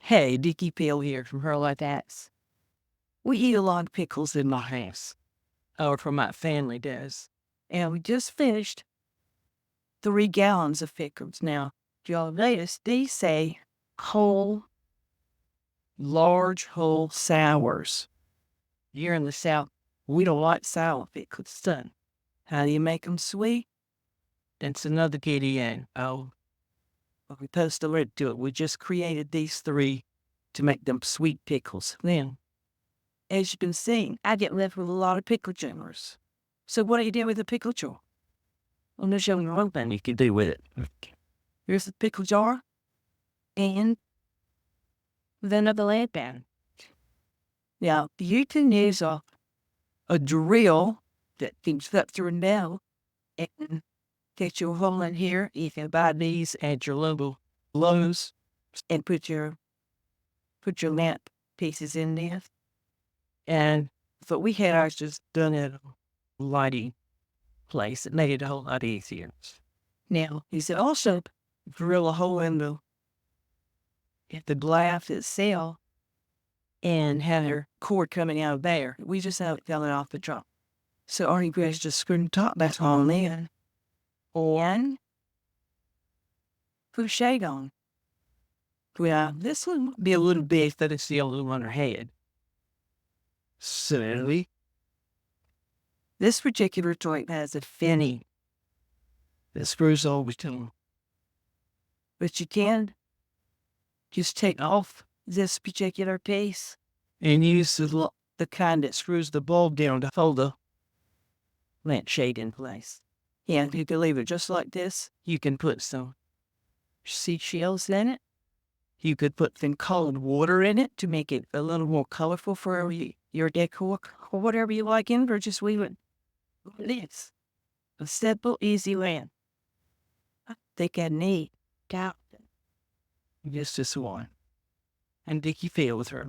Hey, Vicki Peel here from Heloise. We eat a lot of pickles in my house, or from my family does. And we just finished 3 gallons of pickles. Now, do y'all notice these say whole, large whole sours. Here in the South, we don't like sour pickles, son. How do you make them sweet? That's another video. Oh, we post a link to it. We just created these 3 to make them sweet pickles. Then, as you can see, I get left with a lot of pickle jars. So what do you do with a pickle jar? I'm going to show you one thing you can do with it. Here's a pickle jar and then another lamp pan. Now, you can use a drill that can cut through a nail and get your hole in here. You can buy these at your local Lowe's and put your lamp pieces in there. But we had ours just done at a lighting place. It made it a whole lot easier. Now, you can also drill a hole in the glass itself and have your cord coming out of there. We just have it coming off the top. So all you do is just screw the top back on in and put a shade on. Well, this one would be a little big so to see a little on her head. So, this particular toy has a finny that screws over to them. But you can just take off this particular piece and use the kind that screws the bulb down to hold the lampshade in place. And you can leave it just like this. You can put some seashells in it. You could put some cold water in it to make it a little more colorful for your decor or whatever you like in it, or just leave it like this. A simple, easy way. I think I need out just this one. And Vicki Peel with her.